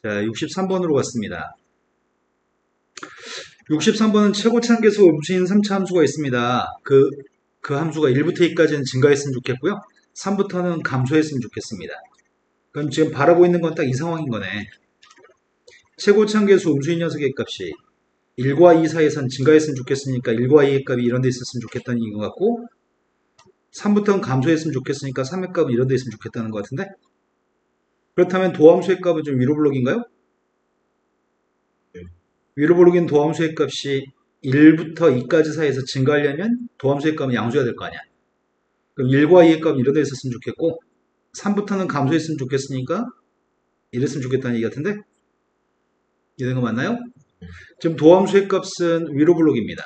자, 63번으로 갔습니다. 63번은 최고차계수 음수인 3차 함수가 있습니다. 그 함수가 1부터 2까지는 증가했으면 좋겠고요. 3부터는 감소했으면 좋겠습니다. 그럼 지금 바라고 있는 건 딱 이 상황인 거네. 최고차계수 음수인 녀석의 값이 1과 2 사이에선 증가했으면 좋겠으니까 1과 2의 값이 이런 데 있었으면 좋겠다는 얘기인 것 같고, 3부터는 감소했으면 좋겠으니까 3의 값은 이런 데 있으면 좋겠다는 것 같은데, 그렇다면 도함수의 값은 좀 위로 블록인가요? 위로 블록인 도함수의 값이 1부터 2까지 사이에서 증가하려면 도함수의 값은 양수해야 될 거 아니야. 그럼 1과 2의 값은 이런 데 있었으면 좋겠고, 3부터는 감소했으면 좋겠으니까 이랬으면 좋겠다는 얘기 같은데, 이런 거 맞나요? 지금 도함수의 값은 위로 블록입니다.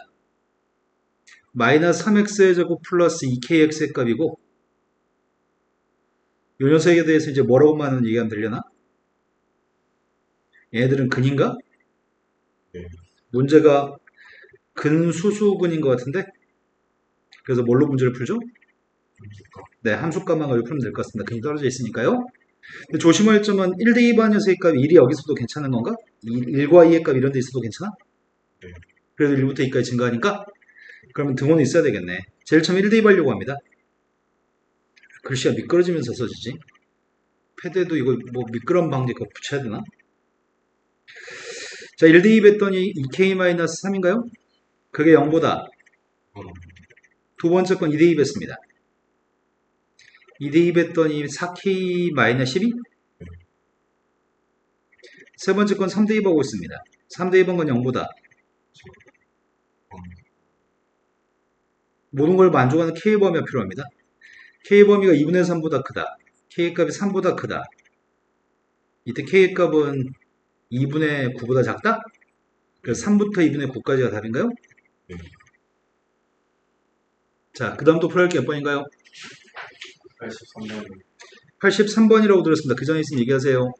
마이너스 3x의 제곱 플러스 2kx의 값이고, 요 녀석에 대해서 이제 뭐라고 말하는 얘기가 들려나? 얘네들은 근인가? 문제가 근수수근인 것 같은데, 그래서 뭘로 문제를 풀죠? 네, 함수값만 가지고 풀면 될 것 같습니다. 근이 떨어져 있으니까요. 근데 조심할 점은 1대 2반 녀석의 값이 1이 여기서도 괜찮은 건가? 1과 2의 값 이런 데 있어도 괜찮아? 그래도 1부터 2까지 증가하니까? 그러면 등호는 있어야 되겠네. 제일 처음 1대 2 하려고 합니다. 글씨가 미끄러지면서 써지지. 패드에도 이거 뭐 미끄럼 방지 그거 붙여야 되나? 자, 1대 2 했더니 2k-3인가요? 그게 0보다. 두 번째 건 2대 2 했습니다. 2대 2 했더니 4k-12? 세 번째 건 3대 2 하고 있습니다. 3대 2번 건 0보다. 모든 걸 만족하는 K의 범위가 필요합니다. K의 범위가 2분의 3보다 크다. K의 값이 3보다 크다. 이때 K의 값은 2분의 9보다 작다? 그래서 3부터 2분의 9까지가 답인가요? 자, 그 다음 또 풀어야 할 게 몇 번인가요? 83번. 83번이라고 들었습니다. 그 전에 있으면 얘기하세요.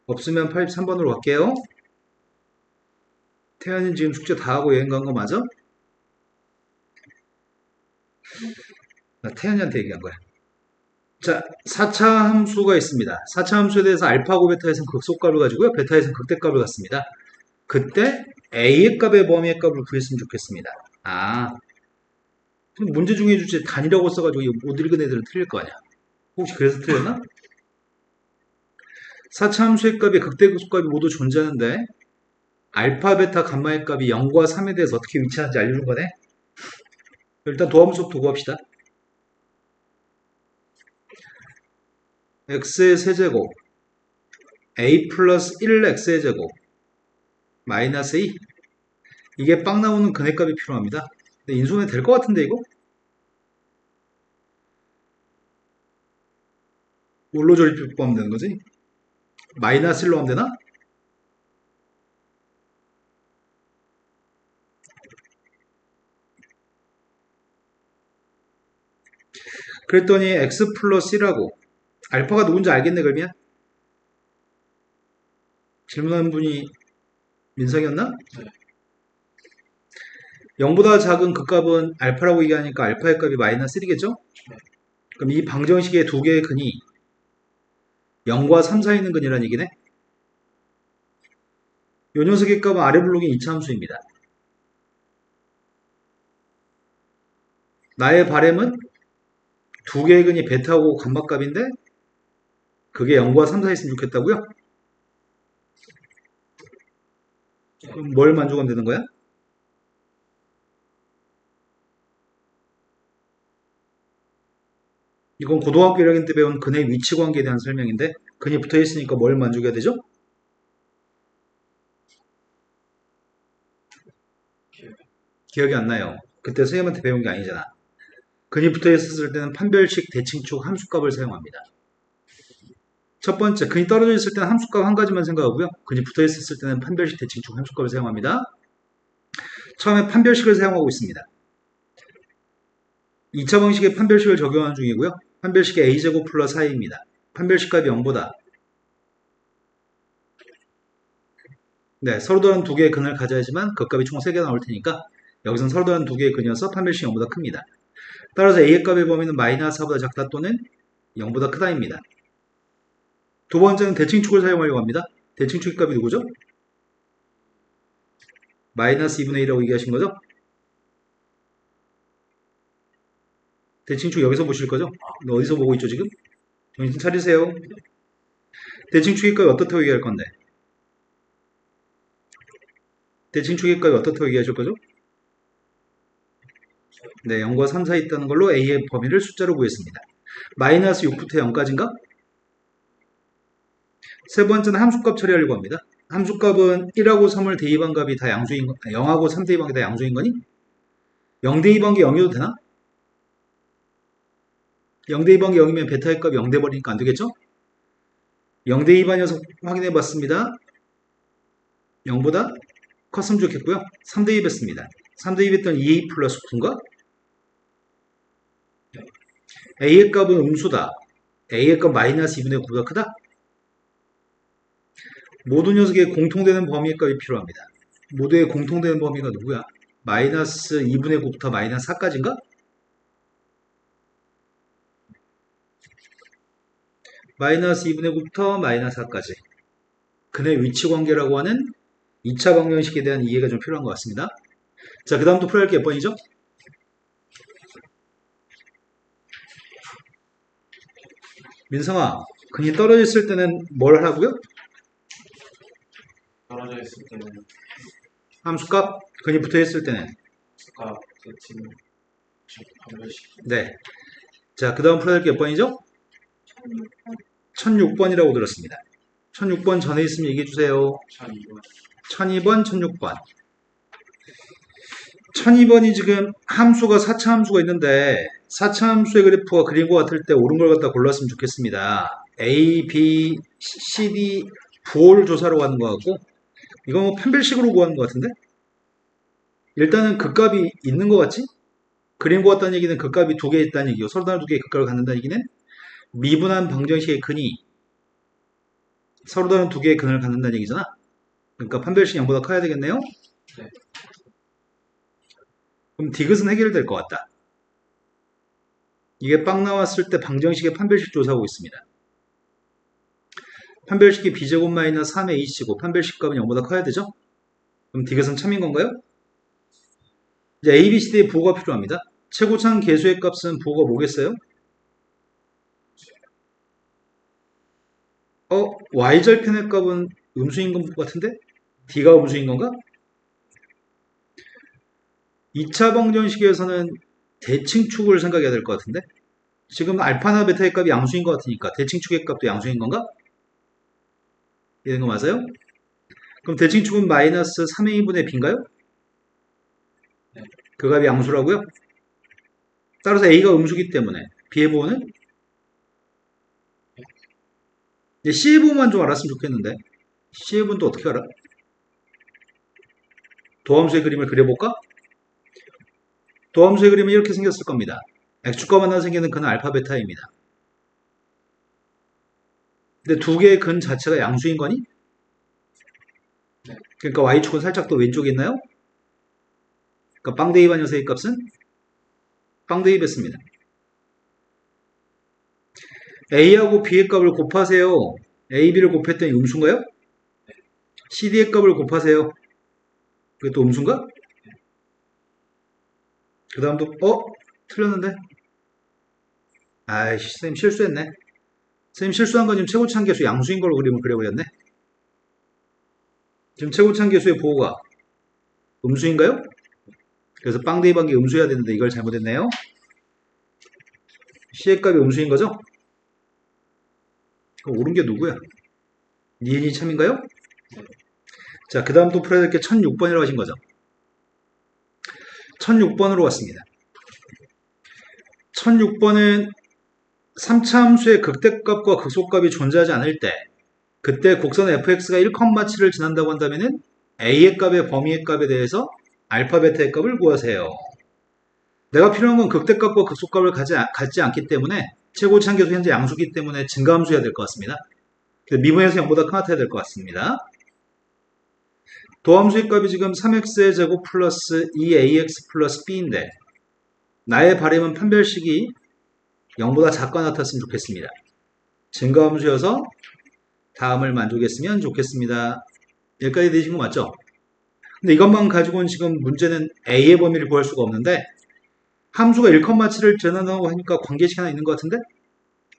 없으면 83번으로 갈게요. 태연이 지금 숙제 다 하고 여행 간 거 맞아? 나 태연이한테 얘기한 거야. 자, 4차 함수가 있습니다. 4차 함수에 대해서 알파고 베타에서는 극소값을 가지고요. 베타에서는 극대값을 갖습니다. 그때 A의 값의 범위의 값을 구했으면 좋겠습니다. 아, 그럼 문제 중에 주제 단위라고 써가지고 이거 못 읽은 애들은 틀릴 거 아니야. 혹시 그래서 틀렸나? 4차 함수의 값이 극대극소값이 모두 존재하는데 알파, 베타, 감마의 값이 0과 3에 대해서 어떻게 위치하는지 알려준 거네. 일단 도함수부터 구합시다. x의 세제곱 a 플러스 1x의 제곱 마이너스 2 이게 빵 나오는 근해값이 필요합니다. 근데 인수분해 될 것 같은데 이거? 뭘로 조립하면 되는 거지? 마이너스 1로 하면 되나? 그랬더니 x 플러스 1하고 알파가 누군지 알겠네 그러면? 질문한 분이 민석이었나? 0보다 작은 그 값은 알파라고 얘기하니까 알파의 값이 마이너스 1이겠죠? 그럼 이 방정식의 두 개의 근이 0과 3 사이에 있는 근이라는 얘기네? 요 녀석의 값은 아래 블록인 2차 함수입니다. 나의 바램은 두 개의 근이 베타고 감마값인데 그게 0과 3 사이에 있으면 좋겠다고요? 그럼 뭘 만족하면 되는 거야? 이건 고등학교 1학년 때 배운 근의 위치 관계에 대한 설명인데 근이 붙어 있으니까 뭘 만족해야 되죠? 기억이 안 나요. 그때 선생님한테 배운 게 아니잖아. 근이 붙어 있었을 때는 판별식 대칭축 함수값을 사용합니다. 첫 번째, 근이 떨어져 있을 때는 함수값 한 가지만 생각하고요. 근이 붙어 있었을 때는 판별식 대칭축 함수값을 사용합니다. 처음에 판별식을 사용하고 있습니다. 2차 방식의 판별식을 적용하는 중이고요. 판별식의 a제곱 플러스 4입니다. 판별식 값이 0보다 네, 서로 다른 두 개의 근을 가져야지만 그 값이 총 3개 나올 테니까 여기서는 서로 다른 두 개의 근이어서 판별식이 0보다 큽니다. 따라서 a의 값의 범위는 마이너스 4보다 작다 또는 0보다 크다입니다. 두 번째는 대칭축을 사용하려고 합니다. 대칭 축의 값이 누구죠? 마이너스 2분의 1이라고 얘기하신 거죠? 대칭축 여기서 보실 거죠? 어디서 보고 있죠 지금? 정신 차리세요. 대칭축의 값이 어떻다고 얘기할 건데? 대칭축의 값이 어떻다고 얘기하실 거죠? 네, 0과 3 사이 있다는 걸로 A의 범위를 숫자로 구했습니다. 마이너스 6부터 0까지인가? 세 번째는 함수값 처리하려고 합니다. 함수값은 1하고 3을 대입한 값이 다 양수인 거, 0하고 3 대입한 게 다 양수인 거니? 0 대입한 게 0이어도 되나? 0 대입한 게 0이면 베타의 값이 0 돼버리니까 안 되겠죠? 0 대입한 녀석 확인해 봤습니다. 0보다 컸으면 좋겠고요. 3 대입했습니다. 3 대입했더니 2a 플러스 9인가? a의 값은 음수다. a의 값 마이너스 2분의 9보다 크다? 모든 녀석의 공통되는 범위의 값이 필요합니다. 모두의 공통되는 범위가 누구야? 마이너스 2분의 9부터 마이너스 4까지인가? 마이너스 2분의 9부터 마이너스 4까지. 근의 위치 관계라고 하는 2차 방정식에 대한 이해가 좀 필요한 것 같습니다. 자, 그 다음 또 풀어야 할 게 몇 번이죠? 민성아, 근이 떨어졌을 때는 뭘 하라고요? 떨어져 있을 때는 함수값, 근이 붙어있을 때는. 수가 대칭 판별식 네. 자, 그 다음 풀어야 할 게 몇 번이죠? 1006번이라고 들었습니다. 1006번 전에 있으면 얘기해 주세요. 1002번 1002번, 1006번. 1002번이 지금 함수가 4차 함수가 있는데 4차 함수의 그래프가 그린 것 같을 때 옳은 걸 갖다 골랐으면 좋겠습니다. A, B, C, D 부호를 조사로 가는 것 같고 이거 뭐 판별식으로 구하는 것 같은데 일단은 극값이 있는 것 같지? 그린 것 같다는 얘기는 극값이 두 개 있다는 얘기고 서로 다른 두 개의 극값을 갖는다는 얘기는 미분한 방정식의 근이 서로 다른 두 개의 근을 갖는다는 얘기잖아. 그러니까 판별식 0보다 커야 되겠네요. 네. 그럼 디귿은 해결될 것 같다. 이게 빵 나왔을 때 방정식의 판별식 조사하고 있습니다. 판별식이 b제곱 마이너스 3의 a씨고 판별식 값은 0보다 커야 되죠? 그럼 디귿은 참인 건가요? 이제 a, b, c, d의 부호가 필요합니다. 최고차항 계수의 값은 부호가 뭐겠어요? y절편의 값은 음수인 것 같은데? d가 음수인 건가? 2차 방정식에서는 대칭축을 생각해야 될 것 같은데? 지금 알파나 베타의 값이 양수인 것 같으니까 대칭축의 값도 양수인 건가? 이런 거 맞아요? 그럼 대칭축은 마이너스 3의 2분의 b인가요? 네. 그 값이 양수라고요? 따라서 a가 음수기 때문에 b의 부호는? C의 부호만 좀 알았으면 좋겠는데 C의 부호는 또 어떻게 알아? 도함수의 그림을 그려볼까? 도함수의 그림은 이렇게 생겼을 겁니다. x축과 만나 생기는 근은 알파 베타입니다. 근데 두 개의 근 자체가 양수인 거니? 네. 그러니까 y축은 살짝 더 왼쪽에 있나요? 그러니까 빵 대입한 녀석의 값은 빵 대입했습니다. a하고 b의 값을 곱하세요. a, b를 곱했더니 음수인가요? cd의 값을 곱하세요. 그게 또 음수인가? 그 다음도 틀렸는데? 아이씨, 선생님 실수했네. 선생님 실수한 건 지금 최고차항 계수 양수인 걸로 그림을 그려버렸네. 지금 최고차항 계수의 부호가 음수인가요? 그래서 빵 대입한 게 음수여야 되는데 이걸 잘못했네요. C의 값이 음수인 거죠? 그럼 옳은 게 누구야? 니은이 참인가요? 자, 그 다음 또 풀어야 될 게 1006번이라고 하신 거죠. 1006번으로 왔습니다. 1006번은 3차 함수의 극대값과 극소값이 존재하지 않을 때 그때 곡선 fx가 1,7를 지난다고 한다면 a의 값의 범위의 값에 대해서 알파 베타의 값을 구하세요. 내가 필요한 건 극대값과 극소값을 갖지 않기 때문에 최고차항 계수 현재 양수기 때문에 증가함수여야 될 것 같습니다. 미분에서 0보다 큰 같아야 될 것 같습니다. 도함수의 값이 지금 3x의 제곱 플러스 2ax 플러스 b인데 나의 바람은 판별식이 0보다 작거나 같았으면 좋겠습니다. 증가함수여서 다음을 만족했으면 좋겠습니다. 여기까지 되신 거 맞죠? 근데 이것만 가지고는 지금 문제는 A의 범위를 구할 수가 없는데 함수가 1,7를 전환하고 하니까 관계식 하나 있는 것 같은데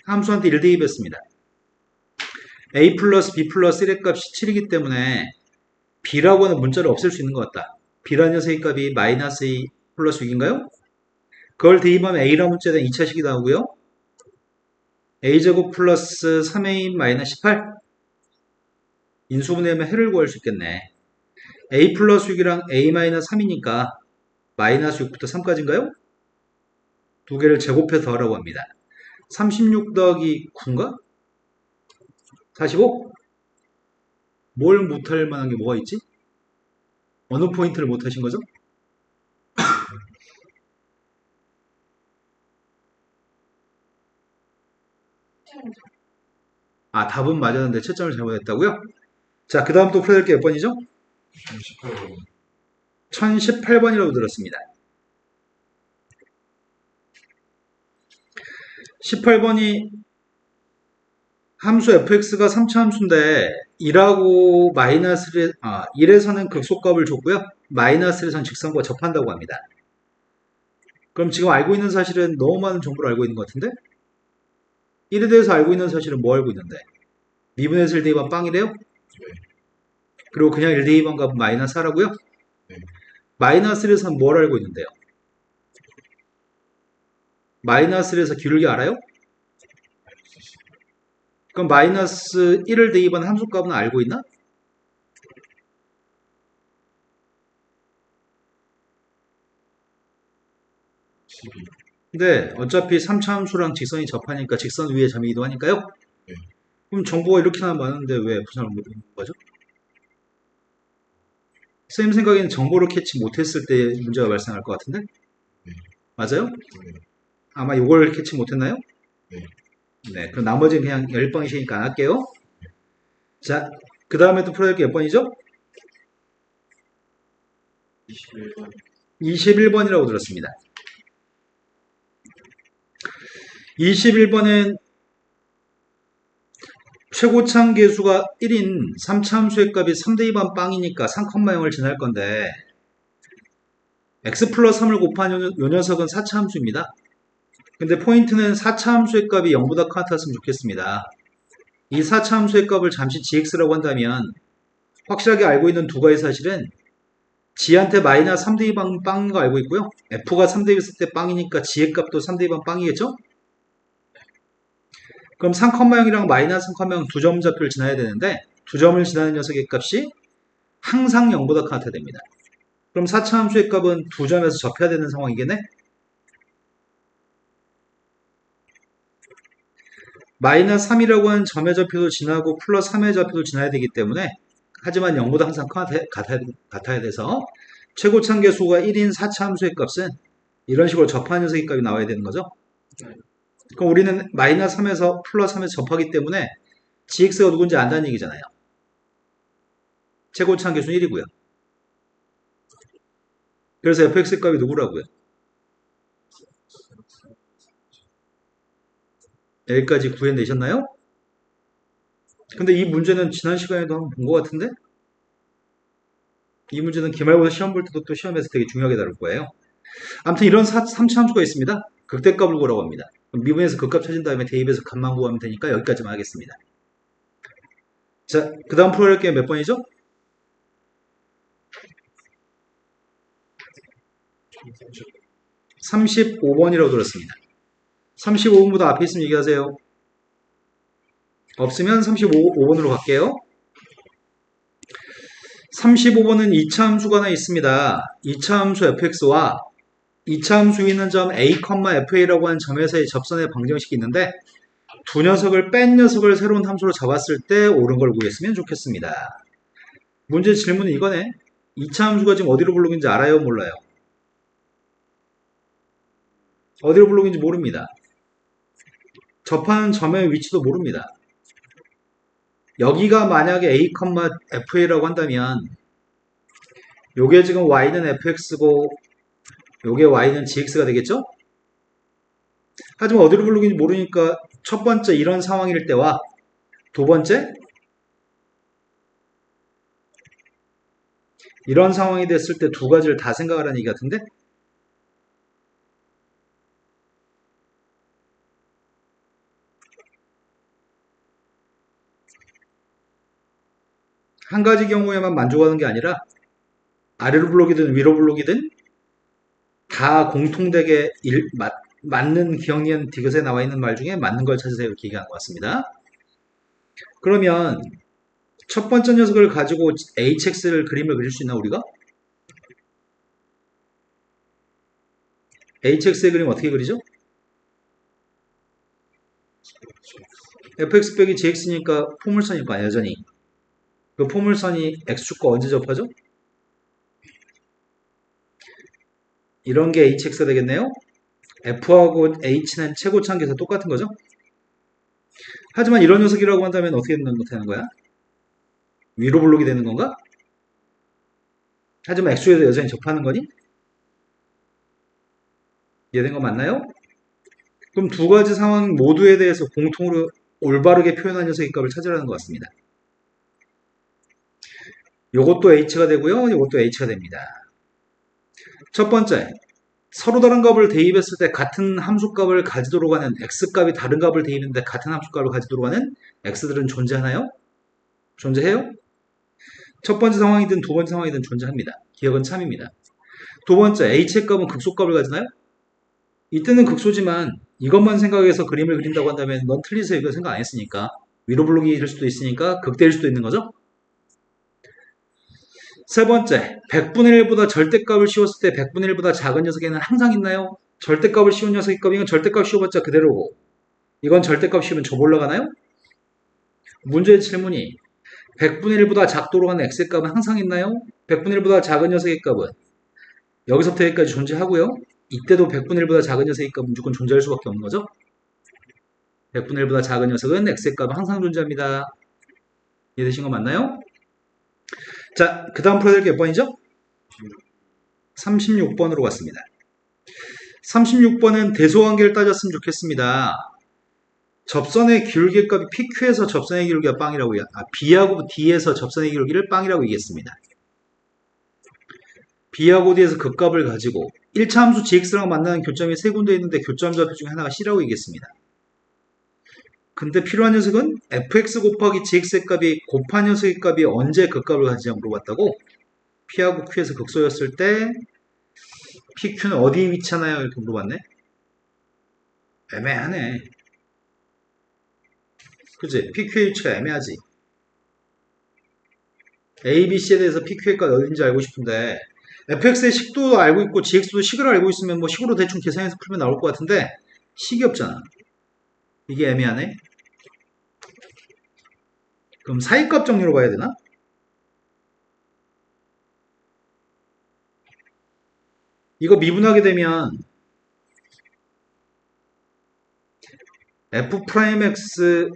함수한테 1 대입했습니다. A 플러스 B 플러스 1의 값이 7이기 때문에 B라고 하는 문자를 없앨 수 있는 것 같다. B라는 녀석의 값이 마이너스 2 플러스 6인가요? 그걸 대입하면 A라는 문자에 대한 2차식이 나오고요. A제곱 플러스 3A 마이너스 18 인수분해하면 해를 구할 수 있겠네. A 플러스 6이랑 A 마이너스 3이니까 마이너스 6부터 3까지인가요? 두 개를 제곱해서 하라고 합니다. 36 더하기 9인가? 45? 뭘 못할 만한 게 뭐가 있지? 어느 포인트를 못하신 거죠? 아, 답은 맞았는데 채점을 잘못했다고요? 자, 그 다음 또 풀어야 될 게 몇 번이죠? 18번. 1018번이라고 들었습니다. 18번이 함수 fx가 3차 함수인데 1하고 마이너스 1에서는 극소값을 줬고요. 마이너스 1에서는 직선과 접한다고 합니다. 그럼 지금 알고 있는 사실은 너무 많은 정보를 알고 있는 것 같은데 1에 대해서 알고 있는 사실은 뭐 알고 있는데 미분에서 1 대입하면 빵이래요? 그리고 그냥 1 대입한 값은 마이너스 하라고요? 네. 마이너스 1에서는 뭘 알고 있는데요? 마이너스 1에서 기울기 알아요? 그럼 마이너스 1을 대입한 함수값은 알고 있나? 근데 어차피 3차 함수랑 직선이 접하니까 직선 위에 점이기도 하니까요. 네. 그럼 정보가 이렇게나 많은데 왜 분산을 못 하는 거죠? 선생님 생각에는 정보를 캐치 못했을 때 문제가 발생할 것 같은데? 네. 맞아요? 네. 아마 이걸 캐치 못했나요? 네. 네, 그럼 나머지는 그냥 10번이시니까 안 할게요. 자, 그 다음에 또 풀어야 할 게 몇 번이죠? 21번. 21번이라고 들었습니다. 21번은 최고참 계수가 1인 3차 함수의 값이 3대 2반 빵이니까 3,0을 지날 건데 x 플러스 3을 곱한 요 녀석은 4차 함수입니다. 근데 포인트는 4차 함수의 값이 0보다 같았으면 좋겠습니다. 이 4차 함수의 값을 잠시 gx라고 한다면 확실하게 알고 있는 두 가지 사실은 g한테 마이너스 3대 2반 빵인 거 알고 있고요. f가 3대 2 있을 때 빵이니까 g의 값도 3대 2반 빵이겠죠? 그럼 3,0이랑 마이너스 3,0 두 점 좌표를 지나야 되는데 두 점을 지나는 녀석의 값이 항상 0보다 같아야 됩니다. 그럼 4차 함수의 값은 두 점에서 접해야 되는 상황이겠네? 마이너스 3이라고 하는 점의 좌표도 지나고 플러스 3의 좌표도 지나야 되기 때문에 하지만 0보다 항상 같아야 돼서 최고참 계수가 1인 4차 함수의 값은 이런 식으로 접하는 녀석의 값이 나와야 되는 거죠. 네. 그럼 우리는 마이너스 3에서 플러스 3에서 접하기 때문에 gx가 누군지 안다는 얘기잖아요. 최고참 계수는 1이고요. 그래서 fx의 값이 누구라고요? 여기까지 구해내셨나요? 근데 이 문제는 지난 시간에도 한번 본 것 같은데? 이 문제는 기말고사 시험 볼 때도 또 시험에서 되게 중요하게 다룰 거예요. 아무튼 이런 3차 함수가 있습니다. 극대값을 구하라고 합니다. 미분에서 극값 찾은 다음에 대입해서 값만 구하면 되니까 여기까지만 하겠습니다. 자, 그 다음 풀어야 할 게 몇 번이죠? 35번이라고 들었습니다. 35번보다 앞에 있으면 얘기하세요. 없으면 35번으로 갈게요. 35번은 2차 함수가 하나 있습니다. 2차 함수 fx와 2차 함수 있는 점 a, fa라고 하는 점에서의 접선의 방정식이 있는데 두 녀석을 뺀 녀석을 새로운 함수로 잡았을 때 옳은 걸 구했으면 좋겠습니다. 문제 질문은 이거네. 2차 함수가 지금 어디로 불러오는지 알아요? 몰라요? 어디로 불러오는지 모릅니다. 접하는 점의 위치도 모릅니다. 여기가 만약에 a, fa라고 한다면 요게 지금 y는 fx고 요게 y는 gx가 되겠죠? 하지만 어디로 불러오는지 모르니까 첫 번째 이런 상황일 때와 두 번째 이런 상황이 됐을 때 두 가지를 다 생각하라는 얘기 같은데 한 가지 경우에만 만족하는 게 아니라 아래로 블록이든 위로 블록이든 다 공통되게 맞는 기억니은 디귿에 나와 있는 말 중에 맞는 걸 찾으세요 이렇게 얘기하는 것 같습니다. 그러면 첫 번째 녀석을 가지고 hx를 그림을 그릴 수 있나 우리가? hx의 그림 어떻게 그리죠? fx 빼기 gx니까 포물선일 거 아니야 여전히. 그 포물선이 x축과 언제 접하죠? 이런 게 hx가 되겠네요. f하고 h는 최고차항계에서 똑같은 거죠. 하지만 이런 녀석이라고 한다면 어떻게 되는 거야? 위로 블록이 되는 건가? 하지만 x축에서 여전히 접하는 거니? 이해된 거 맞나요? 그럼 두 가지 상황 모두에 대해서 공통으로 올바르게 표현한 녀석의 값을 찾으라는 것 같습니다. 요것도 h가 되고요. 요것도 h가 됩니다. 첫 번째, 서로 다른 값을 대입했을 때 같은 함수값을 가지도록 하는 x값이 다른 값을 대입했는데 같은 함수값을 가지도록 하는 x들은 존재하나요? 존재해요? 첫 번째 상황이든 두 번째 상황이든 존재합니다. 기억은 참입니다. 두 번째, h의 값은 극소값을 가지나요? 이때는 극소지만 이것만 생각해서 그림을 그린다고 한다면 넌 틀리세요. 이거 생각 안 했으니까. 위로 블록일 수도 있으니까 극대일 수도 있는 거죠. 세 번째, 100분의 1보다 절대값을 씌웠을 때 100분의 1보다 작은 녀석에는 항상 있나요? 절대값을 씌운 녀석의 값이건 절대값 씌워봤자 그대로고 이건 절대값 씌우면 저 올라가나요? 문제의 질문이 100분의 1보다 작도록 하는 x의 값은 항상 있나요? 100분의 1보다 작은 녀석의 값은 여기서부터 여기까지 존재하고요. 이때도 100분의 1보다 작은 녀석의 값은 무조건 존재할 수밖에 없는 거죠. 100분의 1보다 작은 녀석은 x의 값은 항상 존재합니다. 이해되신 거 맞나요? 자, 그 다음 풀어야 될 게 몇 번이죠? 36번으로 갔습니다. 36번은 대소관계를 따졌으면 좋겠습니다. 접선의 기울기 값이 PQ에서 접선의 기울기가 빵이라고 B하고 D에서 접선의 기울기를 빵이라고 얘기했습니다. B하고 D에서 그 값을 가지고 1차 함수 gx랑 만나는 교점이 세 군데 있는데 교점 좌표 중에 하나가 C라고 얘기했습니다. 근데 필요한 녀석은 fx 곱하기 gx의 값이 곱한 녀석의 값이 언제 그 값을 가지냐 물어봤다고. P하고 Q에서 극소였을 때 PQ는 어디에 위치하나요? 이렇게 물어봤네. 애매하네. 그치? PQ의 위치가 애매하지. A, B, C에 대해서 PQ의 값이 어딘지 알고 싶은데 fx의 식도 알고 있고 gx도 식을 알고 있으면 뭐 식으로 대충 계산해서 풀면 나올 것 같은데 식이 없잖아. 이게 애매하네. 그럼 사이값 정리로 봐야 되나? 이거 미분하게 되면 f'x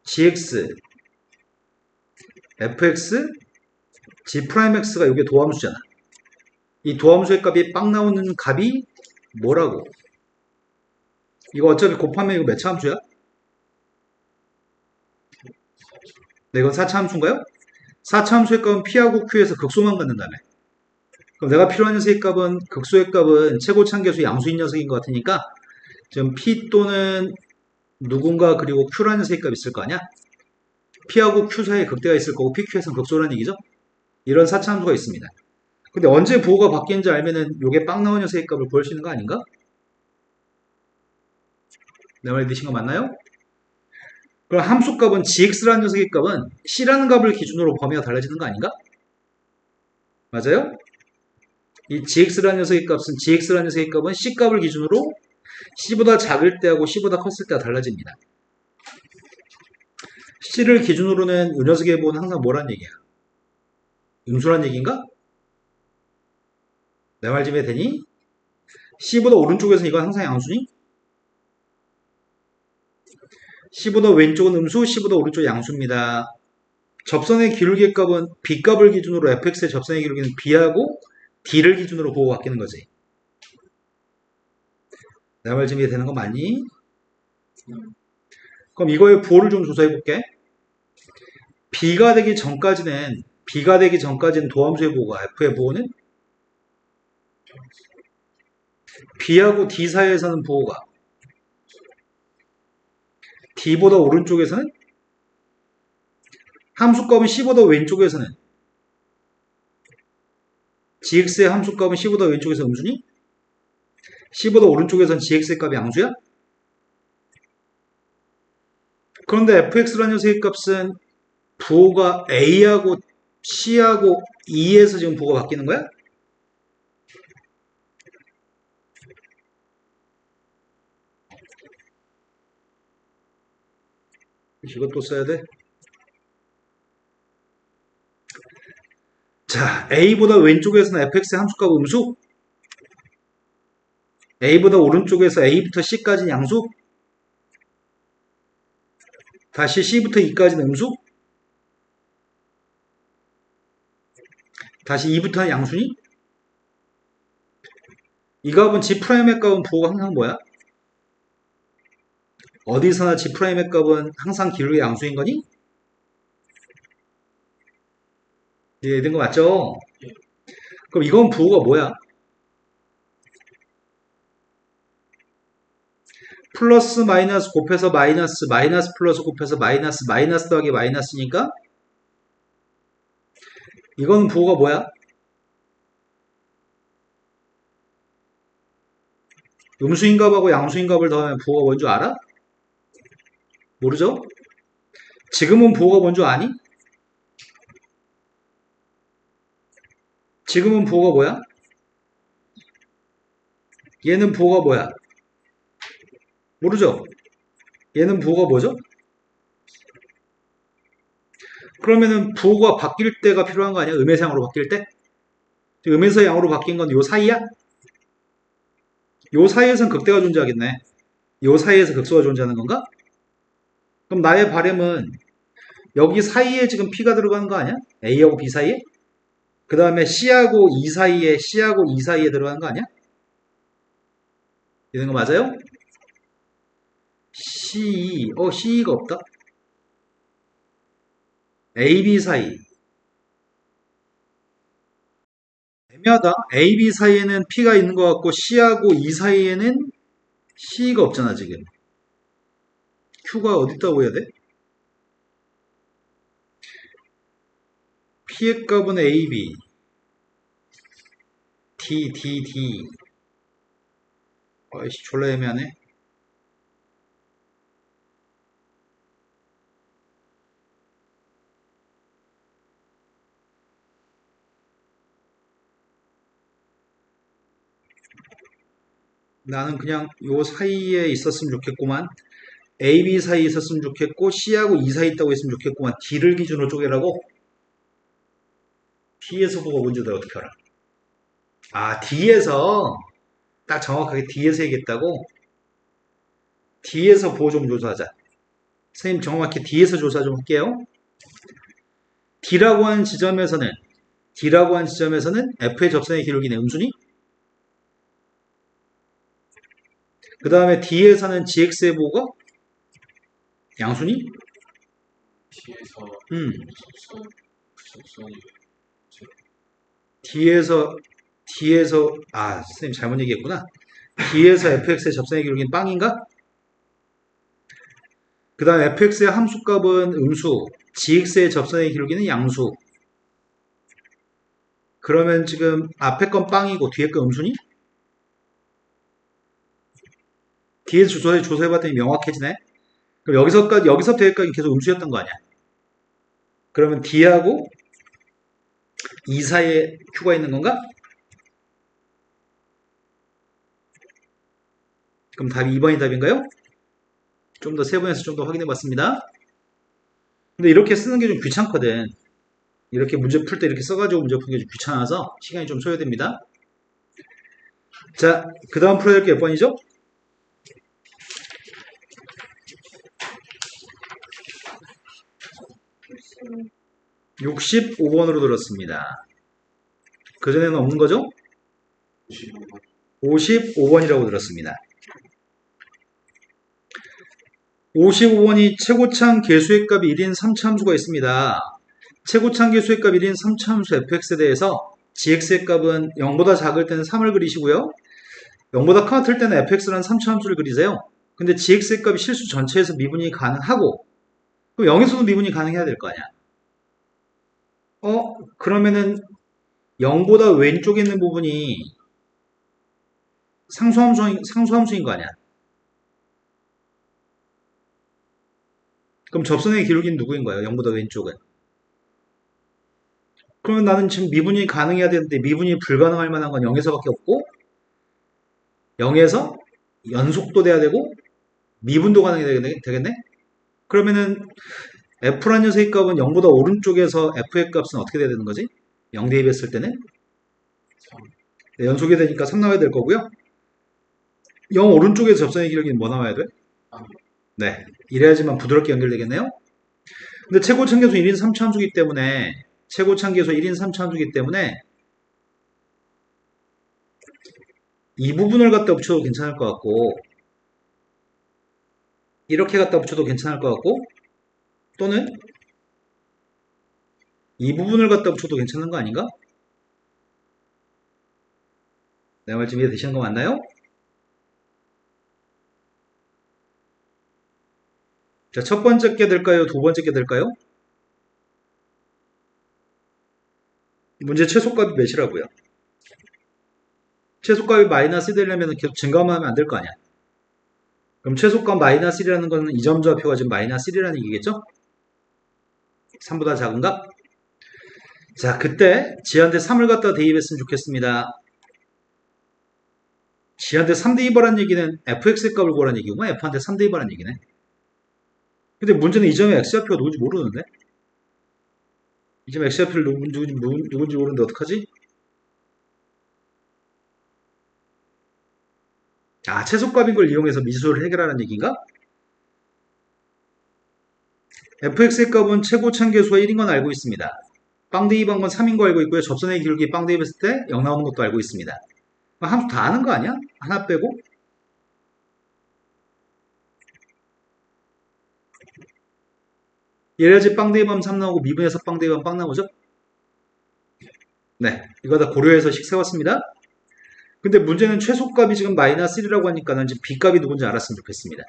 gx fx g'x가 이게 도함수잖아. 이 도함수의 값이 빵 나오는 값이 뭐라고? 이거 어차피 곱하면 이거 몇 차 함수야? 네, 이건 4차 함수인가요? 4차 함수의 값은 P하고 Q에서 극소만 갖는다며. 그럼 내가 필요한 녀석의 값은 극소의 값은 최고차항계수 양수인 녀석인 것 같으니까 지금 P 또는 누군가 그리고 Q라는 녀석의 값이 있을 거 아니야? P하고 Q 사이에 극대가 있을 거고 PQ에서는 극소라는 얘기죠? 이런 4차 함수가 있습니다. 근데 언제 부호가 바뀌는지 알면은 요게 빵 나온 녀석의 값을 구할 수 있는 거 아닌가? 내 말 드신 거 맞나요? 그럼 함수값은 gx라는 녀석의 값은 c라는 값을 기준으로 범위가 달라지는 거 아닌가? 맞아요? 이 gx라는 녀석의 값은 gx라는 녀석의 값은 c 값을 기준으로 c보다 작을 때하고 c보다 컸을 때가 달라집니다. c를 기준으로는 이 녀석의 부호는 항상 뭐란 얘기야? 음수란 얘기인가? 내 말 좀 해되니? c보다 오른쪽에서 이건 항상 양수니? c보다 왼쪽은 음수, c보다 오른쪽 양수입니다. 접선의 기울기의 값은 b값을 기준으로 fx의 접선의 기울기는 b하고 d를 기준으로 보고 바뀌는 거지. 내 말 좀 이해되는 거 맞니? 그럼 이거의 부호를 좀 조사해 볼게. b가 되기 전까지는 B가 되기 전까지는 도함수의 부호가 F의 부호는 B하고 D 사이에서는 부호가 D보다 오른쪽에서는 함수값은 C보다 왼쪽에서는 GX의 함수값은 C보다 왼쪽에서 음수니? C보다 오른쪽에서는 GX의 값이 양수야? 그런데 fx라는 녀석의 값은 부호가 a하고 c하고 e에서 지금 부호가 바뀌는 거야? 이것도 써야 돼? 자, a보다 왼쪽에서는 fx의 함수값 음수? a보다 오른쪽에서 a부터 c까지는 양수? 다시 c부터 e까지는 음수? 다시 2부터는 양수니? 이 값은 G'의 값은 부호가 항상 뭐야? 어디서나 G'의 값은 항상 기울기 양수인 거니? 이해된 거 맞죠? 그럼 이건 부호가 뭐야? 플러스 마이너스 곱해서 마이너스 마이너스 플러스 곱해서 마이너스 마이너스 더하기 마이너스니까 이건 부호가 뭐야? 음수인 값하고 양수인 값을 더하면 부호가 뭔 줄 알아? 모르죠? 지금은 부호가 뭔 줄 아니? 지금은 부호가 뭐야? 얘는 부호가 뭐야? 모르죠? 얘는 부호가 뭐죠? 그러면은 부호가 바뀔 때가 필요한 거 아니야? 음에서 양으로 바뀔 때? 음에서 양으로 바뀐 건 요 사이야? 요 사이에선 극대가 존재하겠네. 요 사이에서 극소가 존재하는 건가? 그럼 나의 바램은 여기 사이에 지금 P가 들어가는 거 아니야? A하고 B 사이에? 그 다음에 C하고 E 사이에 들어가는 거 아니야? 이런 거 맞아요? CE가 없다? A, B 사이. 애매하다. A, B 사이에는 P가 있는 것 같고 C하고 E 사이에는 C가 없잖아 지금. Q가 어디 있다고 해야 돼? P의 값은 A, B. D. 아이씨 졸라 애매하네. 나는 그냥 요 사이에 있었으면 좋겠구만. A, B 사이에 있었으면 좋겠고 C하고 E 사이에 있다고 했으면 좋겠구만. D를 기준으로 쪼개라고? D에서 보고 뭔지 내가 어떻게 알아? 아, D에서 딱 정확하게 D에서 얘기했다고? D에서 보호 좀 조사하자. 선생님 정확히 D에서 조사 좀 할게요. D라고 하는 지점에서는 F의 접선의 기울기는 음수니? 그 다음에 D에서는 GX의 보호가 양수니? T에서 음. 접선이 D에서 선생님 잘못 얘기했구나. D에서 fx의 접선의 기울기는 빵인가? 그 다음 fx의 함수값은 음수, gx의 접선의 기울기는 양수. 그러면 지금 앞에 건 빵이고 뒤에 건 음수니? 뒤에서 조사해봤더니 명확해지네. 그럼 여기서부터 여기까지 계속 음수였던 거 아니야? 그러면 D하고 E 사이에 Q가 있는 건가? 그럼 답이 2번이 답인가요? 좀 더 세분해서 좀 더 확인해 봤습니다. 근데 이렇게 쓰는 게 좀 귀찮거든. 이렇게 문제 풀 때 이렇게 써가지고 문제 푸는 게 좀 귀찮아서 시간이 좀 소요됩니다. 자, 그 다음 풀어야 될 게 몇 번이죠? 65번으로 들었습니다. 그전에는 없는 거죠? 55번 55번이라고 들었습니다. 55번이 최고차항 개수의 값이 1인 3차함수가 있습니다. 최고차항 계수의 값 1인 3차함수 fx에 대해서 gx의 값은 0보다 작을 때는 3을 그리시고요. 0보다 같을 때는 fx라는 3차함수를 그리세요. 근데 gx의 값이 실수 전체에서 미분이 가능하고 그럼 0에서도 미분이 가능해야 될 거 아니야. 그러면은 0보다 왼쪽에 있는 부분이 상수함수인 거 아니야. 그럼 접선의 기울기는 누구인 거예요? 0보다 왼쪽은. 그러면 나는 지금 미분이 가능해야 되는데 미분이 불가능할 만한 건 0에서밖에 없고 0에서 연속도 돼야 되고 미분도 가능해야 되겠네? 그러면은 f란 녀석의 값은 0보다 오른쪽에서 f의 값은 어떻게 돼야 되는 거지? 0 대입했을 때는 3. 네, 연속이 되니까 3 나와야 될 거고요. 0 오른쪽에서 접선의 기울기는 뭐 나와야 돼? 3. 네, 이래야지만 부드럽게 연결되겠네요. 근데 최고차항계수 1인 3차함수기 때문에 최고차항계수 1인 3차함수기 때문에 이 부분을 갖다 붙여도 괜찮을 것 같고 이렇게 갖다 붙여도 괜찮을 것 같고 또는 이 부분을 갖다 붙여도 괜찮은 거 아닌가? 내 말 좀 이해되시는 거 맞나요? 자, 첫 번째 게 될까요? 두 번째 게 될까요? 문제 최소값이 몇이라고요? 최소값이 마이너스 1 되려면 계속 증가만 하면 안 될 거 아니야. 그럼 최소값 마이너스 1이라는 거는 이 점 좌표가 지금 마이너스 1이라는 얘기겠죠? 3보다 작은 값? 자, 그때 지한테 3을 갖다 대입했으면 좋겠습니다. 지한테 3 대입하라는 얘기는 fx의 값을 구하라는 얘기구나. f한테 3 대입하라는 얘기네. 근데 문제는 이 점에 x좌표가 누군지 모르는데? 이 점 x좌표를 누군지 모르는데 어떡하지? 아, 최소값인 걸 이용해서 미수를 해결하라는 얘기인가? fx의 값은 최고차항계수가 1인 건 알고 있습니다. 빵 대입한 건 3인 거 알고 있고요. 접선의 기울기 빵 대입했을 때 0 나오는 것도 알고 있습니다. 함수 다 아는 거 아니야? 하나 빼고? 얘래야지 빵 대입하면 3 나오고 미분해서 빵 대입하면 빵 나오죠? 네, 이거 다 고려해서 식 세웠습니다. 근데 문제는 최소값이 지금 마이너스 1이라고 하니까 난 지금 b값이 누군지 알았으면 좋겠습니다.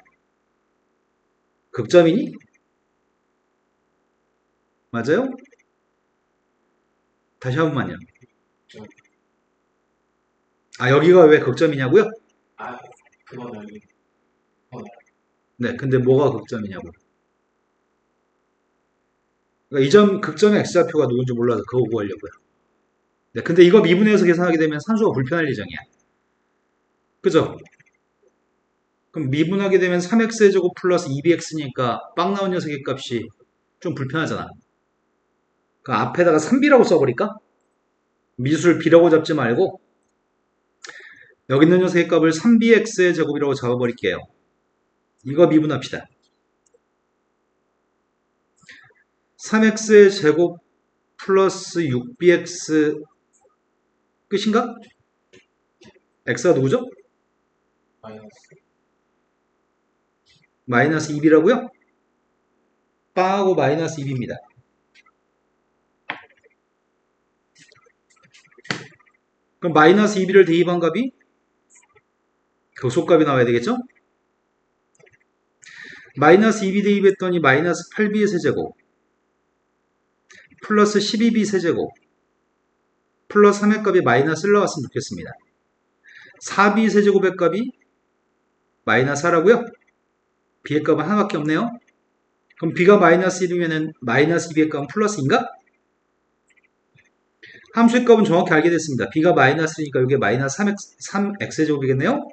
극점이니? 맞아요? 다시 한 번만요. 아, 여기가 왜 극점이냐고요? 아, 그건 아니. 네, 근데 뭐가 극점이냐고. 그러니까 이 점 극점의 x좌표가 누군지 몰라서 그거 구하려고요. 네, 근데 이거 미분해서 계산하게 되면 산수가 불편할 예정이야. 그죠? 그럼 미분하게 되면 3x제곱 플러스 2bx니까 빵 나온 녀석의 값이 좀 불편하잖아. 그 앞에다가 3b라고 써버릴까? 미수를 b라고 잡지 말고 여기 있는 녀석의 값을 3bx의 제곱이라고 잡아버릴게요. 이거 미분합시다. 3x의 제곱 플러스 6bx 끝인가? x가 누구죠? 마이너스. 마이너스 2b라고요? 빵하고 마이너스 2b입니다. 그럼 마이너스 2b를 대입한 값이 교소값이 나와야 되겠죠? 마이너스 2b 대입했더니 마이너스 8b의 세제곱 플러스 12b 세제곱 플러스 3의 값이 마이너스 1 나왔으면 좋겠습니다. 4b 세제곱의 값이 마이너스 4라고요? b의 값은 하나밖에 없네요. 그럼 b가 마이너스 1이면 마이너스 2b의 값은 플러스인가? 함수의 값은 정확히 알게 됐습니다. b가 마이너스 1이니까 이게 마이너스 3x의 제곱이겠네요.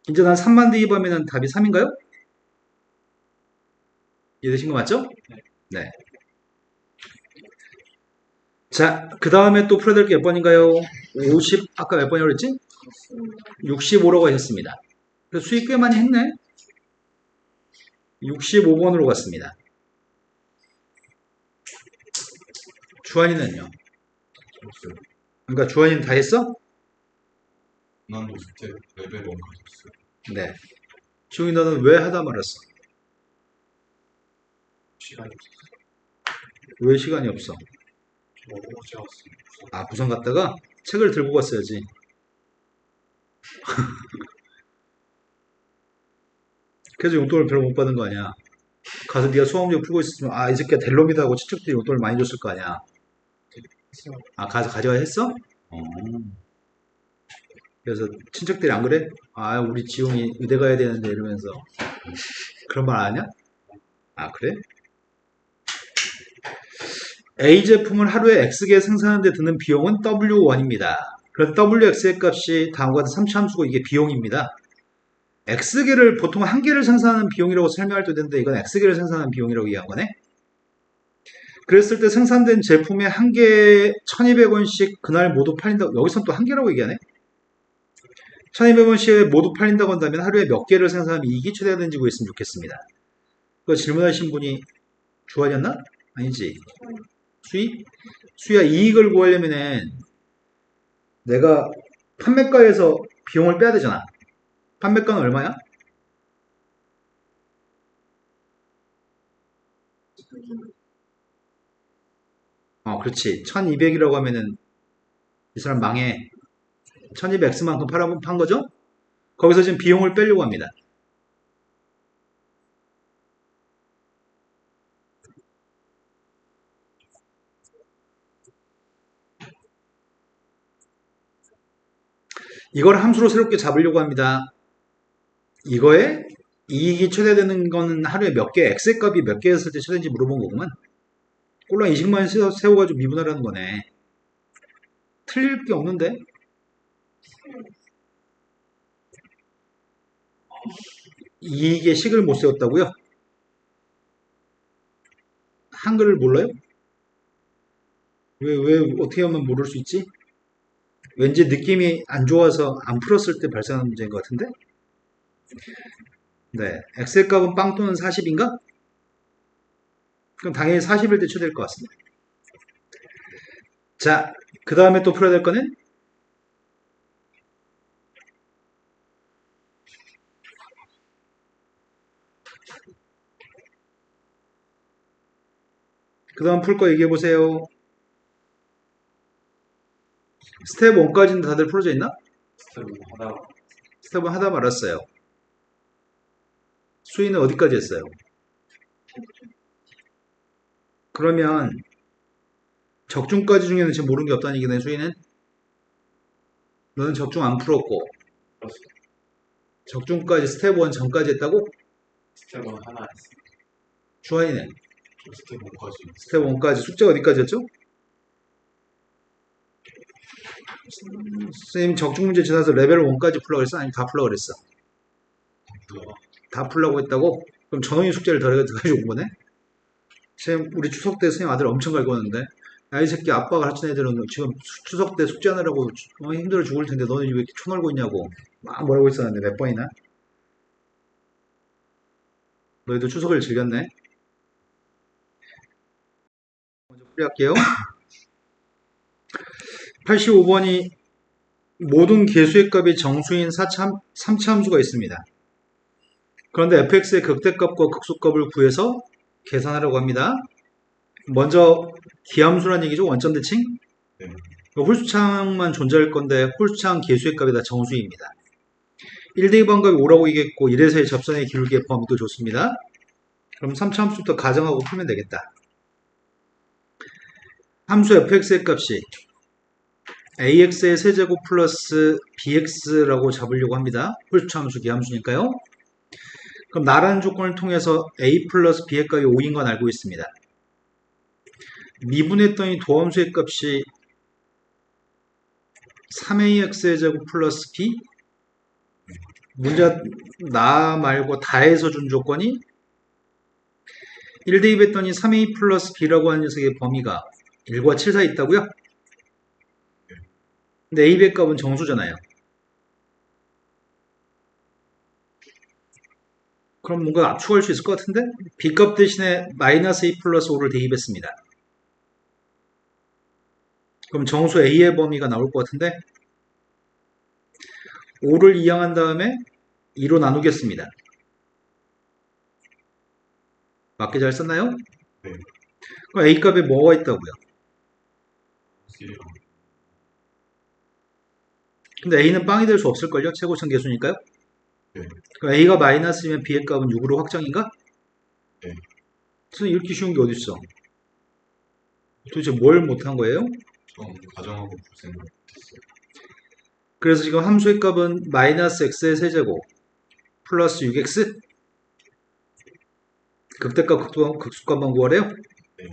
이제 난 3만 대입하면 답이 3인가요? 이해되신 거 맞죠? 네. 자, 그 다음에 또 풀어야 될 게 몇 번인가요? 50, 아까 몇 번이라고 그랬지? 65라고 하셨습니다. 그래서 수익 꽤 많이 했네? 65번으로 갔습니다. 주한이는요? 그러니까 주한이는 다 했어? 난 그때 레벨 1 가졌어. 네. 주웅이 너는 왜 하다 말았어? 시간이 없어서 왜 시간이 없어? 저 어제 왔어요. 아, 부산 갔다가 책을 들고 갔어야지. 그래서 용돈을 별로 못 받은 거 아니야. 가서 네가 수학 문제 풀고 있었으면 아, 이 새끼가 될 놈이다 하고 친척들이 용돈을 많이 줬을 거 아니야. 했어요. 아, 가서 가져가 했어? 어. 그래서 친척들이 안 그래? 아, 우리 지용이 의대 가야 되는데 이러면서 그런 말 안 하냐? 아, 그래? A 제품을 하루에 X개 생산하는 데 드는 비용은 W1입니다. 그래서 WX의 값이 다음과 같은 3차 함수고 이게 비용입니다. X개를 보통 한 개를 생산하는 비용이라고 설명할 때 되는데 이건 X개를 생산하는 비용이라고 이해한 거네. 그랬을 때 생산된 제품의 한 개에 1200원씩 그날 모두 팔린다. 여기선 또 한 개라고 얘기하네. 1200원씩 모두 팔린다고 한다면 하루에 몇 개를 생산하면 이익이 최대화되는지 구했으면 좋겠습니다. 그 질문하신 분이 주환이었나? 아니지. 수익? 수야 이익을 구하려면은 내가 판매가에서 비용을 빼야 되잖아. 판매가는 얼마야? 그렇지. 1200이라고 하면은 이 사람 망해. 1200X만큼 판 거죠? 거기서 지금 비용을 빼려고 합니다. 이걸 함수로 새롭게 잡으려고 합니다. 이거에 이익이 최대되는 거는 하루에 몇 개, X의 값이 몇 개였을 때 최대인지 물어본 거구만. 꼴랑 이식만 세워가지고 미분하라는 거네. 틀릴 게 없는데? 이익의 식을 못 세웠다고요? 한글을 몰라요? 왜 어떻게 하면 모를 수 있지? 왠지 느낌이 안 좋아서 안 풀었을 때 발생하는 문제인 것 같은데? 네. X의 값은 빵 또는 40인가? 그럼 당연히 40일 때 최대일 것 같습니다. 자, 그 다음에 또 풀어야 될 거는 그 다음 풀 거 얘기해 보세요. 스텝 1까지는 다들 풀어져 있나? 스텝 하다 스텝 1 하다 말았어요. 수위는 어디까지 했어요? 그러면 적중까지 중에는 지금 모르는 게 없다는 얘기네, 수위는? 너는 적중 안 풀었고 풀었어요. 적중까지 스텝 1 전까지 했다고? 스텝은 하나 했어요. 주한이는 저 스텝 5까지 스텝 1까지 숙제 어디까지 했죠? 선생님 적중 문제 지나서 레벨 1까지 풀라고 그랬어? 아니면 다 풀라고 그랬어? 다 풀라고 했다고? 그럼 전원이 숙제를 덜 해가지고 온 거네? 선생님 우리 추석 때 선생님 아들 엄청 갈구하는데 야 이 새끼 아빠가 가르친 애들은 지금 추석 때 숙제하느라고 힘들어 죽을 텐데 너는 왜 이렇게 쳐놀고 있냐고 막 뭐라고 했었는데 몇 번이나? 너희도 추석을 즐겼네? 먼저 풀이할게요. 85번이 모든 개수의 값이 정수인 3차 함수가 있습니다. 그런데 fx의 극대값과 극소값을 구해서 계산하려고 합니다. 먼저 기함수란 얘기죠. 원점 대칭. 네. 홀수창만 존재할 건데 홀수창 개수의 값이 다 정수입니다. 1대2 반값이 5라고 얘기했고 1에서의 접선의 기울기의 범위도 좋습니다. 그럼 3차 함수부터 가정하고 풀면 되겠다. 함수 fx의 값이 ax의 세제곱 플러스 bx라고 잡으려고 합니다. 홀수차 함수 기함수니까요. 그럼 나라는 조건을 통해서 a 플러스 b의 값이 5인 건 알고 있습니다. 미분했더니 도함수의 값이 3ax의 제곱 플러스 b 문제 나 말고 다해서 준 조건이 1대2 했더니 3a 플러스 b라고 하는 녀석의 범위가 1과 7 사이 있다고요? 근데 a의 값은 정수잖아요. 그럼 뭔가 압축할 수 있을 것 같은데? b값 대신에 마이너스 a 플러스 5를 대입했습니다. 그럼 정수 a의 범위가 나올 것 같은데 5를 이항한 다음에 2로 나누겠습니다. 맞게 잘 썼나요? 네. 그럼 A 값에 뭐가 있다고요? C랑 근데 A는 빵이 될 수 없을걸요? 최고점 계수니까요? 네. 그럼 A가 마이너스면 B의 값은 6으로 확정인가? 네. 그래서 이렇게 쉬운 게 어딨어? 도대체 뭘 못한 거예요? 처음 가정하고 볼 생각 못했어요. 그래서 지금 함수의 값은 마이너스 x의 세제곱 플러스 6x 극대값 극소값만 구하래요? 네.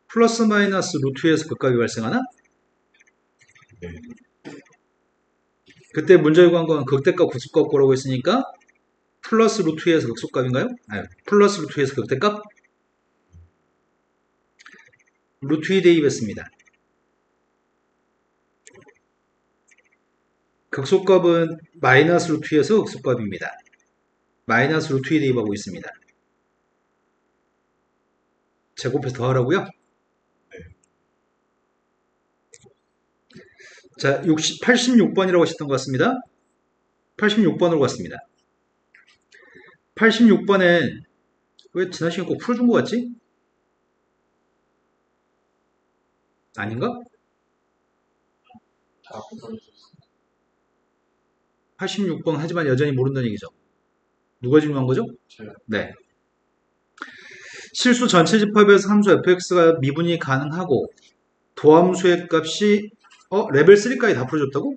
플러스 마이너스 루트에서 극값이 발생하나? 네. 그때 문제 구한 건 극대값 극소값 구하라고 했으니까 플러스 루트 2에서 극소값인가요? 아니, 플러스 루트 2에서 극대값? 루트 2 대입했습니다. 극소값은 마이너스 루트 2에서 극소값입니다. 마이너스 루트 2 대입하고 있습니다. 제곱해서 더하라고요? 자, 86번이라고 하셨던 것 같습니다. 86번으로 갔습니다. 86번엔 왜 지난 시간 꼭 풀어준 것 같지? 아닌가? 다 풀어주셨어요. 86번 하지만 여전히 모른다는 얘기죠. 누가 질문한 거죠? 제가 네. 실수 전체 집합에서 함수 fx가 미분이 가능하고 도함수의 값이 레벨 3까지 다 풀어줬다고?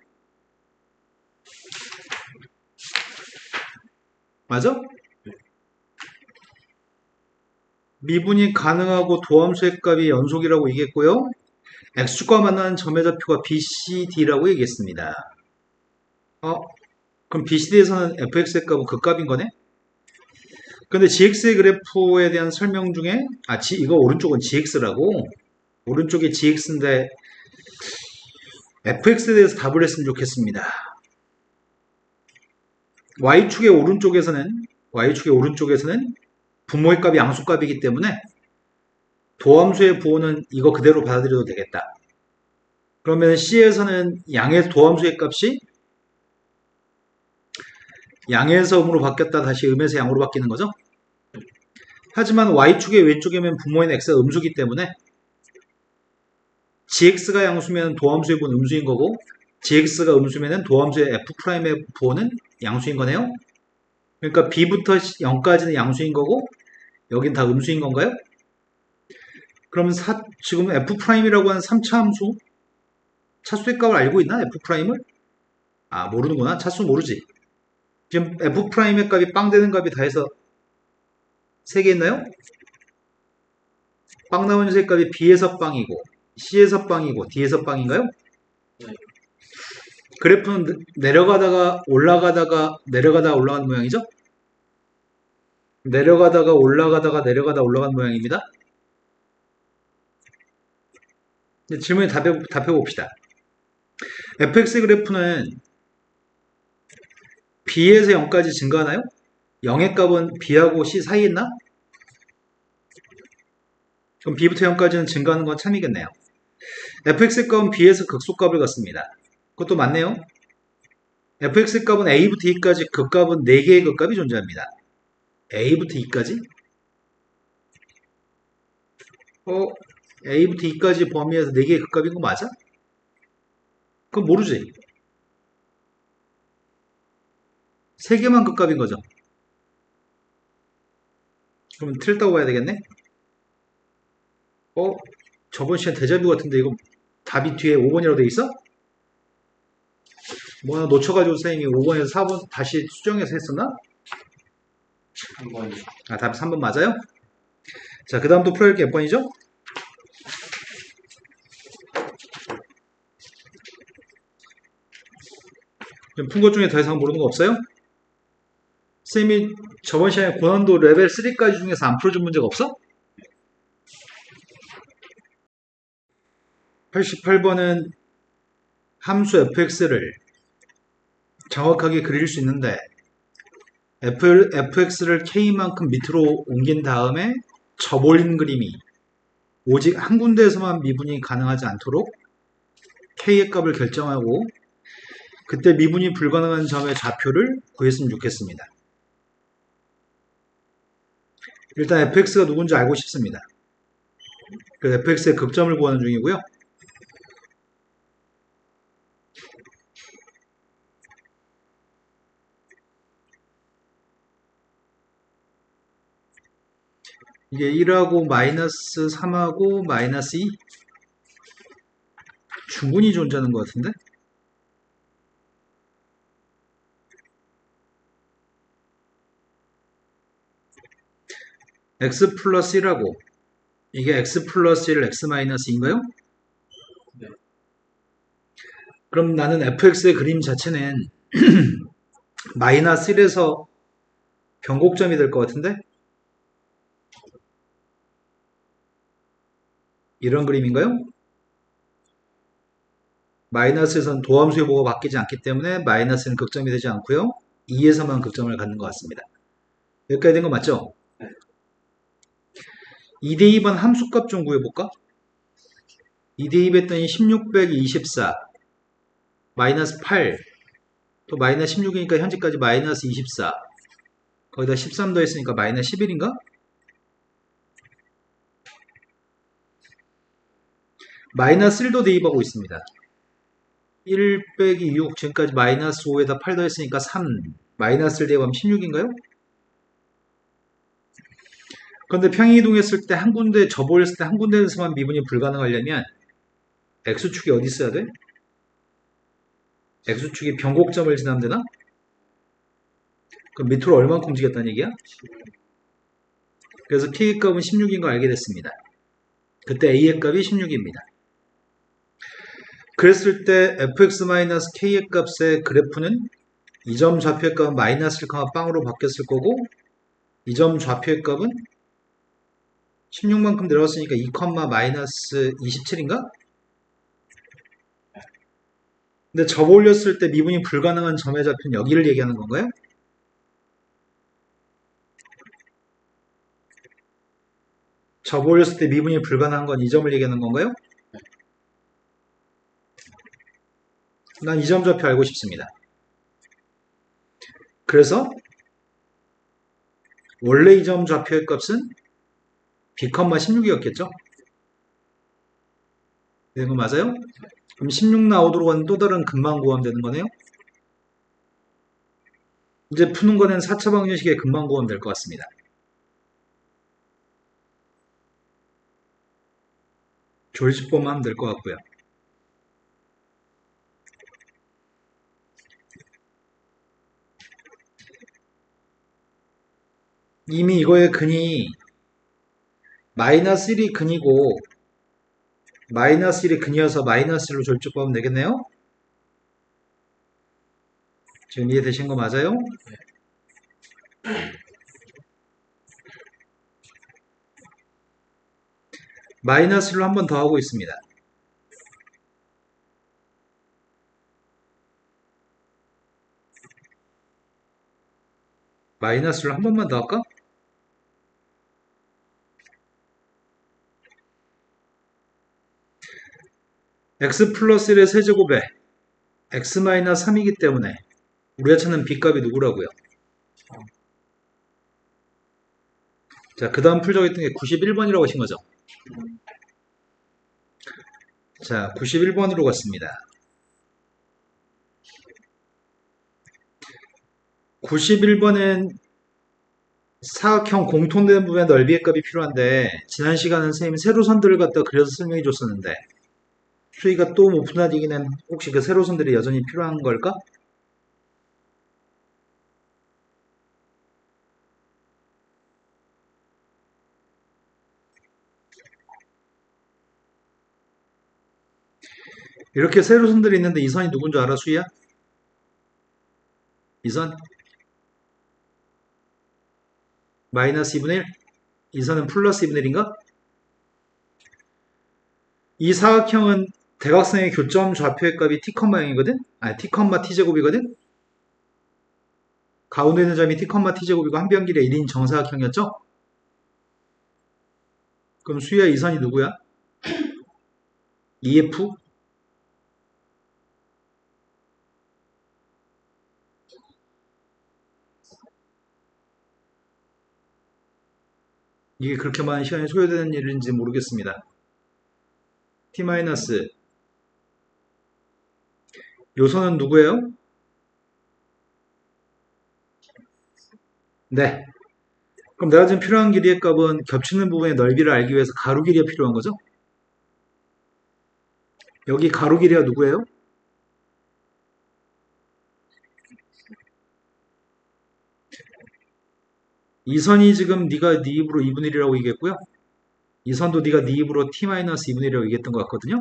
맞아? 미분이 가능하고 도함수의 값이 연속이라고 얘기했고요. x축과 만나는 점의 좌표가 BCD라고 얘기했습니다. 그럼 BCD에서는 fx의 값은 그 값인 거네? 근데 gx의 그래프에 대한 설명 중에 이거 오른쪽은 gx라고 오른쪽이 gx인데 fx에 대해서 답을 했으면 좋겠습니다. y축의 오른쪽에서는 분모의 값이 양수값이기 때문에 도함수의 부호는 이거 그대로 받아들여도 되겠다. 그러면 C에서는 양의 도함수의 값이 양에서 음으로 바뀌었다 다시 음에서 양으로 바뀌는 거죠. 하지만 y축의 왼쪽이면 분모인 x가 음수기 때문에 gx가 양수면 도함수의 부호는 음수인 거고 gx가 음수면 도함수의 f'의 부호는 양수인 거네요. 그러니까 b부터 0까지는 양수인 거고 여긴 다 음수인 건가요? 그러면 지금 f'이라고 하는 3차 함수 차수의 값을 알고 있나? f'을? 모르는구나. 차수 모르지. 지금 f'의 값이 빵 되는 값이 다 해서 3개 있나요? 빵 나오는 세 값이 b에서 빵이고 c에서 빵이고 d에서 빵인가요? 네. 그래프는 내려가다가 올라가다가 올라가는 모양이죠? 내려가다가 올라가는 모양입니다. 질문에 답해봅시다. fx 그래프는 b에서 0까지 증가하나요? 0의 값은 b하고 c 사이에 있나? 그럼 b부터 0까지는 증가하는 건 참이겠네요. fx의 값은 b에서 극소값을 갖습니다. 그것도 맞네요. fx의 값은 a부터 e까지 극값은 4개의 극값이 존재합니다. a부터 e까지? a부터 e까지 범위에서 4개의 극값인 거 맞아? 그건 모르지. 3개만 극값인 거죠. 그럼 틀렸다고 봐야 되겠네? 저번 시간 데자뷰 같은데 이거 답이 뒤에 5번이라고 돼 있어? 뭐 하나 놓쳐가지고 선생님이 5번에서 4번 다시 수정해서 했었나? 한번 답이 3번 맞아요? 자, 그 다음 또 풀어야 할 게 몇 번이죠? 푼 것 중에 더 이상 모르는 거 없어요? 선생님이 저번 시간에 고난도 레벨 3까지 중에서 안 풀어준 문제가 없어? 88번은 함수 fx를 정확하게 그릴 수 있는데 fx를 k만큼 밑으로 옮긴 다음에 접올린 그림이 오직 한 군데에서만 미분이 가능하지 않도록 k의 값을 결정하고 그때 미분이 불가능한 점의 좌표를 구했으면 좋겠습니다. 일단 fx가 누군지 알고 싶습니다. 그래서 fx의 극점을 구하는 중이고요. 이게 1하고 마이너스 3하고 마이너스 2 충분히 존재하는 것 같은데? x 플러스 1하고 이게 x 플러스 1, x 마이너스 2인가요? 네. 그럼 나는 fx의 그림 자체는 마이너스 1에서 변곡점이 될 것 같은데? 이런 그림인가요? 마이너스에서는 도함수 회보가 바뀌지 않기 때문에 마이너스는 극점이 되지 않고요. 2에서만 극점을 갖는 것 같습니다. 여기까지 된 거 맞죠? 네. 2대 2번 함수값 좀 구해볼까? 2대 2 했더니 16 빼기 24 마이너스 8 또 마이너스 16이니까 현재까지 마이너스 24 거기다 13 더했으니까 마이너스 11인가? 마이너스 1도 대입하고 있습니다. 1 빼기 6 지금까지 마이너스 5에다 8 더했으니까 3 마이너스 1 대입하면 16인가요? 그런데 평행이동했을 때 한 군데 접어올렸을 때 한 군데에서만 미분이 불가능하려면 x축이 어디 있어야 돼? x축이 변곡점을 지나면 되나? 그럼 밑으로 얼만큼 움직였다는 얘기야? 그래서 k의 값은 16인 거 알게 됐습니다. 그때 a의 값이 16입니다. 그랬을 때 fx-k의 값의 그래프는 이 점 좌표의 값은 마이너스 1, 빵으로 바뀌었을 거고 이 점 좌표의 값은 16만큼 내려왔으니까 2, 마이너스 27인가? 근데 접어 올렸을 때 미분이 불가능한 점의 좌표는 여기를 얘기하는 건가요? 접어 올렸을 때 미분이 불가능한 건 이 점을 얘기하는 건가요? 난 이 점 좌표 알고 싶습니다. 그래서 원래 이 점 좌표의 값은 b, 16이었겠죠? 이거 맞아요? 그럼 16 나오도록 하는 또 다른 근만 구하면 되는 거네요? 이제 푸는 거는 4차 방정식의 근만 구하면 될 것 같습니다. 조리수법만 하면 될 것 같고요. 이미 이거의 근이 마이너스 1이 근이고 마이너스 1이 근이어서 마이너스 1로 조립법하면 되겠네요? 지금 이해되신 거 맞아요? 마이너스 1로 한 번 더 하고 있습니다. 마이너스 1로 한 번만 더 할까? x 플러스 1의 세제곱에 x 마이너스 3이기 때문에 우리가 찾는 b값이 누구라고요? 자, 그 다음 풀적 했던 게 91번이라고 하신 거죠? 자, 91번으로 갔습니다. 91번은 사각형 공통된 부분의 넓이의 값이 필요한데 지난 시간은 선생님이 세로선들을 갖다 그려서 설명해 줬었는데 수위가 또 오픈하기는 혹시 그 세로선들이 여전히 필요한 걸까? 이렇게 세로선들이 있는데 이 선이 누군 줄 알아, 수희야? 이 선? 마이너스 2분의 1? 이 선은 플러스 2분의 1인가? 이 사각형은 대각선의 교점 좌표의 값이 t, 형이거든? 아니, t, t제곱이거든? 가운데 있는 점이 t, t제곱이고 한 변길의 1인 정사각형이었죠? 그럼 수희야, 이 선이 누구야? EF? 이게 그렇게 많은 시간이 소요되는 일인지 모르겠습니다. t 마이너스 요선은 누구예요? 네. 그럼 내가 지금 필요한 길이의 값은 겹치는 부분의 넓이를 알기 위해서 가로 길이가 필요한 거죠? 여기 가로 길이가 누구예요? 이 선이 지금 네가 네 입으로 2분의 1이라고 얘기했고요. 이 선도 네가 네 입으로 t-2분의 1이라고 얘기했던 것 같거든요.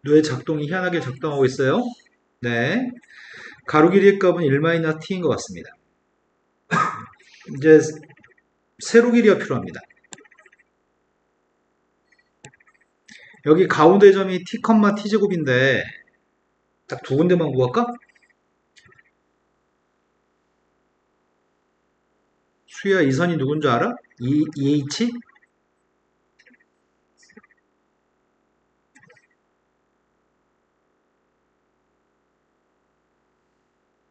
뇌 작동이 희한하게 작동하고 있어요. 네. 가로 길이의 값은 1-t인 것 같습니다. 이제 세로 길이가 필요합니다. 여기 가운데 점이 t, t제곱인데 딱 두 군데만 구할까? 수야 이 선이 누군 줄 알아? EH?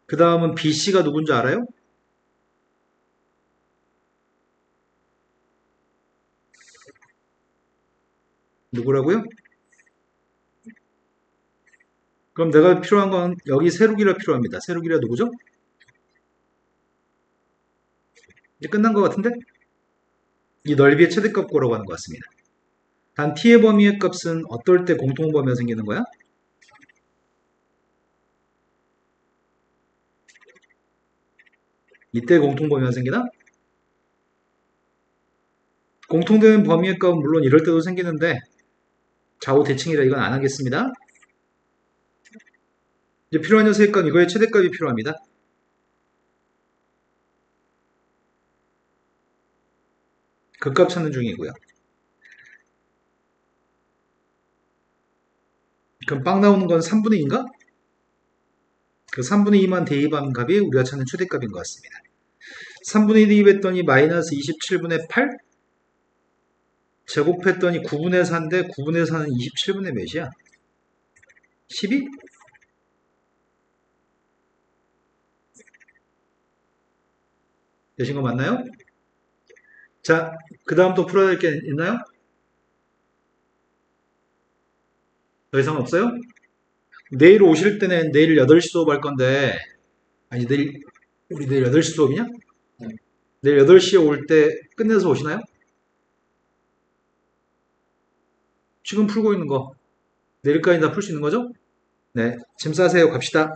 그 다음은 BC가 누군 줄 알아요? 누구라고요? 그럼 내가 필요한 건 여기 세로 길이가 필요합니다. 세로 길이가 누구죠? 이제 끝난 것 같은데? 이 넓이의 최대값 구하라고 하는 것 같습니다. 단 t의 범위의 값은 어떨 때 공통범위가 생기는 거야? 이때 공통범위가 생기나? 공통되는 범위의 값은 물론 이럴 때도 생기는데 좌우 대칭이라 이건 안 하겠습니다. 이제 필요한 녀석의 값 이거의 최대값이 필요합니다. 그 값 찾는 중이고요. 그럼 빵 나오는 건 3분의 2인가? 그 3분의 2만 대입한 값이 우리가 찾는 최대값인 것 같습니다. 3분의 2 대입했더니 마이너스 27분의 8? 제곱했더니 9분의 4인데 9분의 4는 27분의 몇이야? 12? 되신 거 맞나요? 자, 그 다음 또 풀어야 될 게 있나요? 더 이상 없어요? 내일 오실 때는 내일 8시 수업할 건데, 아니, 우리 내일 8시 수업이냐? 네. 내일 8시에 올 때 끝내서 오시나요? 지금 풀고 있는 거, 내일까지 다 풀 수 있는 거죠? 네, 짐 싸세요. 갑시다.